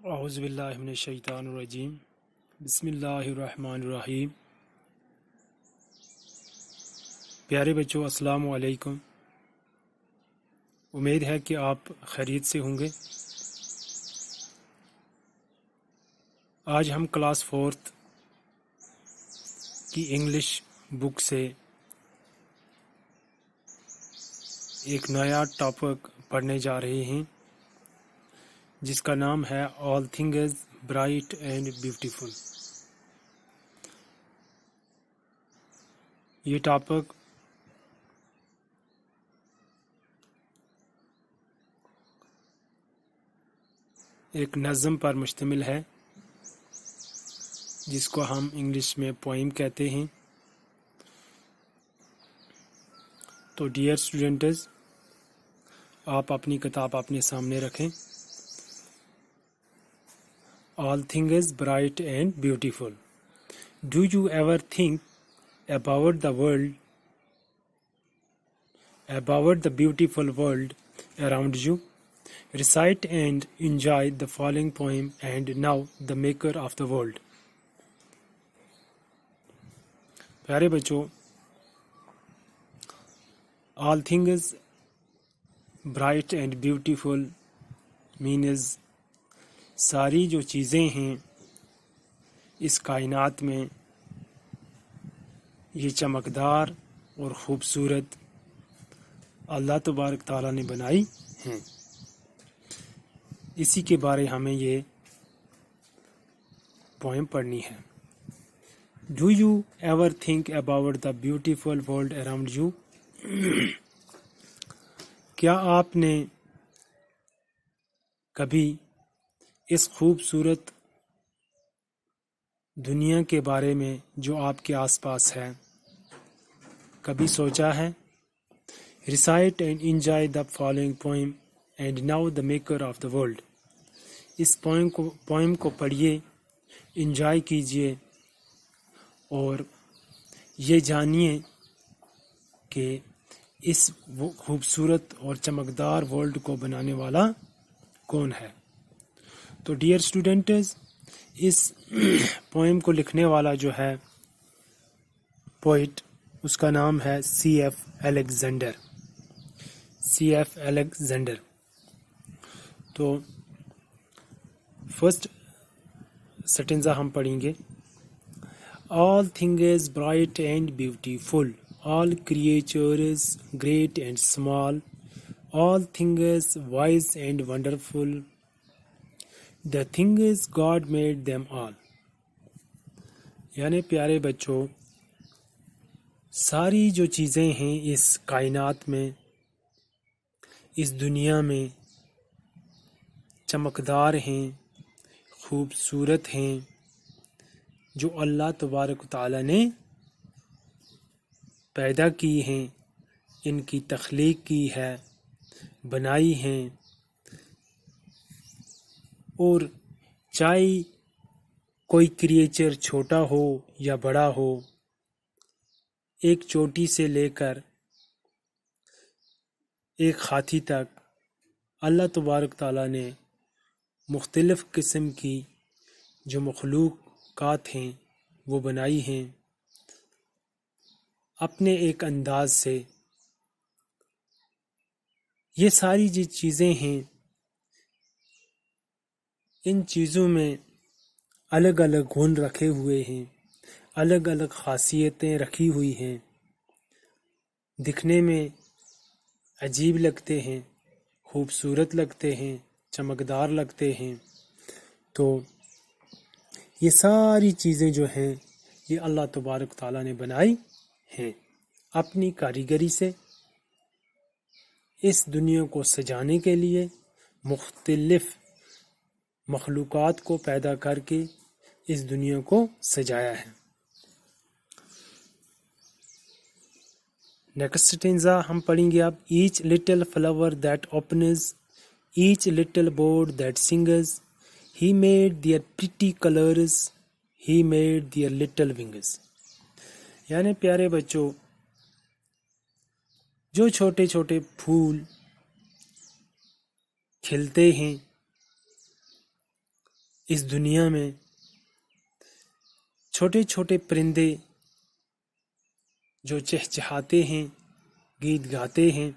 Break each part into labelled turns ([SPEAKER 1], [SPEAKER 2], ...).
[SPEAKER 1] اعوذ باللہ من الشیطان الرجیم بسم اللہ الرحمن الرحیم۔ پیارے بچوں، السلام علیکم۔ امید ہے کہ آپ خیریت سے ہوں گے۔ آج ہم کلاس 4 کی انگلش بک سے ایک نیا ٹاپک پڑھنے جا رہے ہیں جس کا نام ہے all things bright and beautiful. یہ ٹاپک ایک نظم پر مشتمل ہے جس کو ہم انگلش میں پوئم کہتے ہیں۔ تو ڈیئر اسٹوڈنٹس، آپ اپنی کتاب اپنے سامنے رکھیں۔ All things bright and beautiful. Do you ever think about the beautiful world around you? Recite and enjoy the following poem and now the maker of the world. پیارے بچوں، all things bright and beautiful means ساری جو چیزیں ہیں اس کائنات میں یہ چمکدار اور خوبصورت اللہ تبارک تعالیٰ نے بنائی ہیں۔ اسی کے بارے ہمیں یہ پوئم پڑھنی ہے۔ Do you ever think about the beautiful world around you? کیا آپ نے کبھی اس خوبصورت دنیا کے بارے میں جو آپ کے آس پاس ہے کبھی سوچا ہے؟ Recite and enjoy the following poem and now the maker of the world. اس پوئم کو پڑھیے، انجوائے کیجیے اور یہ جانیے کہ اس خوبصورت اور چمکدار ورلڈ کو بنانے والا کون ہے۔ تو ڈیئر اسٹوڈنٹس، اس پوئم کو لکھنے والا جو ہے پوئٹ، اس کا نام ہے سی ایف الیگزینڈر۔ تو فرسٹ سٹنزا ہم پڑھیں گے۔ All things bright and beautiful, all creatures great and small, all things wise and wonderful, the things God made them all. یعنی پیارے بچوں، ساری جو چیزیں ہیں اس کائنات میں، اس دنیا میں چمکدار ہیں، خوبصورت ہیں، جو اللہ تبارک و تعالیٰ نے پیدا کی ہیں، ان کی تخلیق کی ہے، بنائی ہیں۔ اور چاہے کوئی کریچر چھوٹا ہو یا بڑا ہو، ایک چوٹی سے لے کر ایک ہاتھی تک، اللہ تبارک تعالیٰ نے مختلف قسم کی جو مخلوقات ہیں وہ بنائی ہیں اپنے ایک انداز سے۔ یہ ساری جو چیزیں ہیں، ان چیزوں میں الگ الگ گن رکھے ہوئے ہیں، الگ الگ خاصیتیں رکھی ہوئی ہیں، دکھنے میں عجیب لگتے ہیں، خوبصورت لگتے ہیں، چمکدار لگتے ہیں۔ تو یہ ساری چیزیں جو ہیں یہ اللہ تبارک تعالیٰ نے بنائی ہیں اپنی کاریگری سے، اس دنیا کو سجانے کے لیے مختلف مخلوقات کو پیدا کر کے اس دنیا کو سجایا ہے۔ نیکسٹ سٹینزا ہم پڑھیں گے اب۔ Each little flower that opens, each little bird that sings, he made their pretty colours, he made their little wings. یعنی پیارے بچوں، جو چھوٹے چھوٹے پھول کھلتے ہیں اس دنیا میں چھوٹے چھوٹے پرندے جو چہچہاتے ہیں، گیت گاتے ہیں،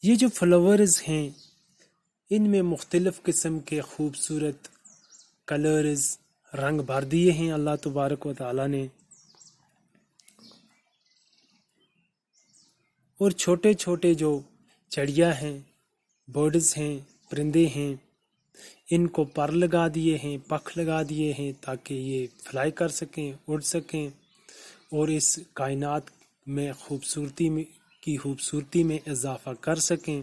[SPEAKER 1] یہ جو فلاورز ہیں ان میں مختلف قسم کے خوبصورت کلرز، رنگ بھر دیے ہیں اللہ تبارک و تعالیٰ نے، اور چھوٹے چھوٹے جو چڑیا ہیں، برڈز ہیں، پرندے ہیں، ان کو پر لگا دیے ہیں، پکھ لگا دیے ہیں تاکہ یہ فلائی کر سکیں، اڑ سکیں اور اس کائنات میں خوبصورتی میں اضافہ کر سکیں۔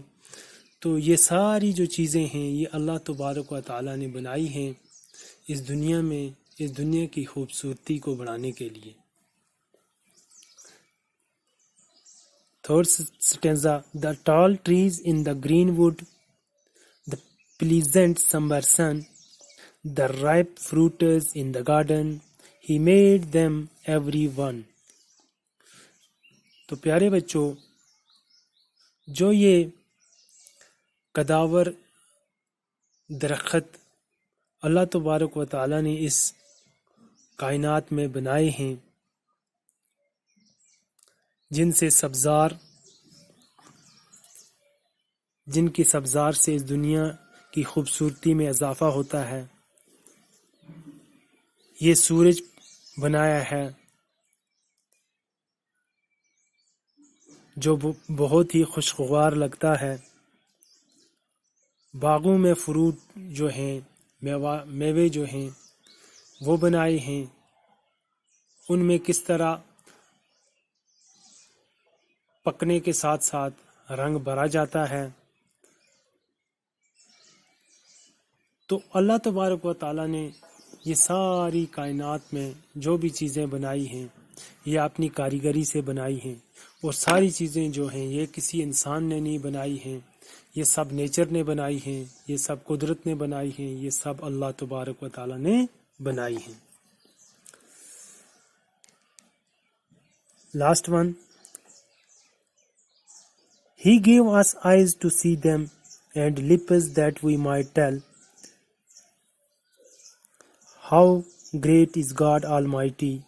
[SPEAKER 1] تو یہ ساری جو چیزیں ہیں یہ اللہ تبارک و تعالیٰ نے بنائی ہیں اس دنیا میں، اس دنیا کی خوبصورتی کو بڑھانے کے لیے۔ Third stanza, the tall trees in the green wood, the pleasant summer sun, the ripe fruits in the garden, he made them every one. تو پیارے بچوں، جو یہ قداور درخت اللہ تبارک و تعالیٰ نے اس کائنات میں بنائے ہیں، جن کی سبزار سے اس دنیا کی خوبصورتی میں اضافہ ہوتا ہے، یہ سورج بنایا ہے جو بہت ہی خوشگوار لگتا ہے، باغوں میں فروٹ جو ہیں، میوے جو ہیں وہ بنائے ہیں، ان میں کس طرح پکنے کے ساتھ ساتھ رنگ بھرا جاتا ہے۔ تو اللہ تبارک و تعالیٰ نے یہ ساری کائنات میں جو بھی چیزیں بنائی ہیں یہ اپنی کاریگری سے بنائی ہیں، اور ساری چیزیں جو ہیں یہ کسی انسان نے نہیں بنائی ہیں، یہ سب نیچر نے بنائی ہیں، یہ سب قدرت نے بنائی ہیں، یہ سب اللہ تبارک و تعالیٰ نے بنائی ہیں۔ Last one, He gave us eyes to see them and lips that we might tell how great is God Almighty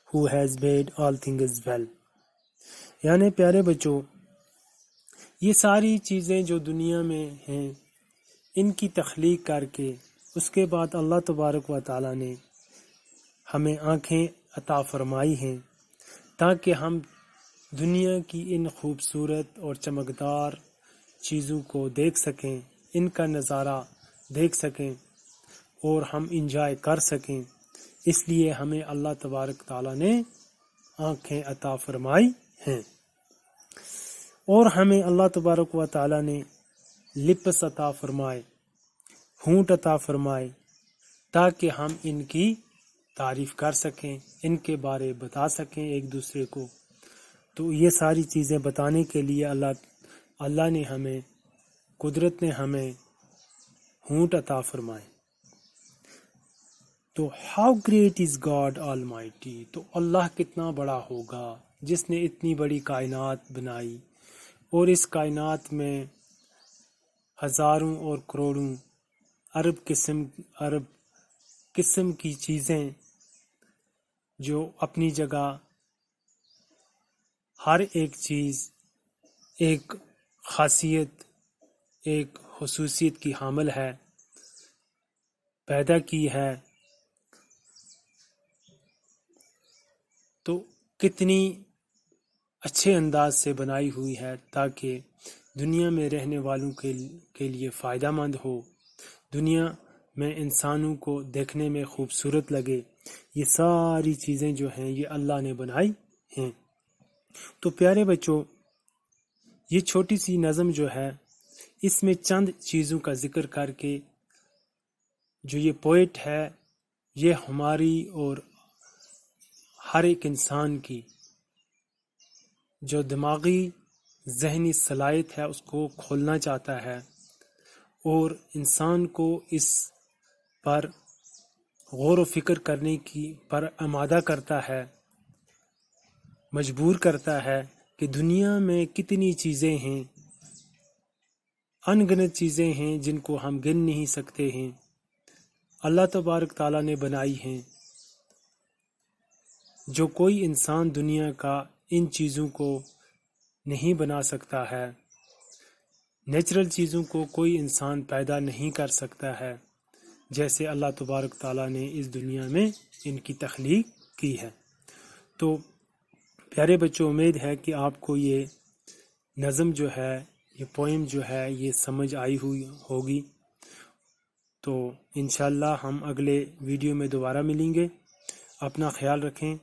[SPEAKER 1] who has made all things well. یعنی پیارے بچوں، یہ ساری چیزیں جو دنیا میں ہیں ان کی تخلیق کر کے اس کے بعد اللہ تبارک و تعالیٰ نے ہمیں آنکھیں عطا فرمائی ہیں تاکہ ہم دنیا کی ان خوبصورت اور چمکدار چیزوں کو دیکھ سکیں، ان کا نظارہ دیکھ سکیں اور ہم انجوائے کر سکیں۔ اس لیے ہمیں اللہ تبارک تعالیٰ نے آنکھیں عطا فرمائی ہیں، اور ہمیں اللہ تبارک و تعالیٰ نے لپس عطا فرمائے، ہونٹ عطا فرمائے، تاکہ ہم ان کی تعریف کر سکیں، ان کے بارے بتا سکیں ایک دوسرے کو۔ تو یہ ساری چیزیں بتانے کے لیے اللہ نے ہمیں، قدرت نے ہمیں ہونٹ عطا فرمائے۔ تو how great is God Almighty, تو اللہ کتنا بڑا ہوگا جس نے اتنی بڑی کائنات بنائی، اور اس کائنات میں ہزاروں اور کروڑوں ارب قسم کی چیزیں جو اپنی جگہ ہر ایک چیز ایک خاصیت، ایک خصوصیت کی حامل ہے، پیدا کی ہے۔ تو کتنی اچھے انداز سے بنائی ہوئی ہے تاکہ دنیا میں رہنے والوں کے لیے فائدہ مند ہو، دنیا میں انسانوں کو دیکھنے میں خوبصورت لگے۔ یہ ساری چیزیں جو ہیں یہ اللہ نے بنائی ہیں۔ تو پیارے بچوں، یہ چھوٹی سی نظم جو ہے اس میں چند چیزوں کا ذکر کر کے جو یہ پوئٹ ہے یہ ہماری اور ہر ایک انسان کی جو دماغی ذہنی صلاحیت ہے اس کو کھولنا چاہتا ہے، اور انسان کو اس پر غور و فکر کرنے پر آمادہ کرتا ہے، مجبور کرتا ہے کہ دنیا میں کتنی چیزیں ہیں ان گنت چیزیں ہیں جن کو ہم گن نہیں سکتے ہیں، اللہ تبارک تعالیٰ نے بنائی ہیں، جو کوئی انسان دنیا کا ان چیزوں کو نہیں بنا سکتا ہے۔ نیچرل چیزوں کو کوئی انسان پیدا نہیں کر سکتا ہے، جیسے اللہ تبارک تعالیٰ نے اس دنیا میں ان کی تخلیق کی ہے۔ تو پیارے بچوں، امید ہے کہ آپ کو یہ نظم جو ہے، یہ پوئم جو ہے، یہ سمجھ آئی ہوئی ہوگی۔ تو انشاءاللہ ہم اگلے ویڈیو میں دوبارہ ملیں گے۔ اپنا خیال رکھیں،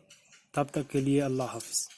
[SPEAKER 1] تب تک کے لیے اللہ حافظ۔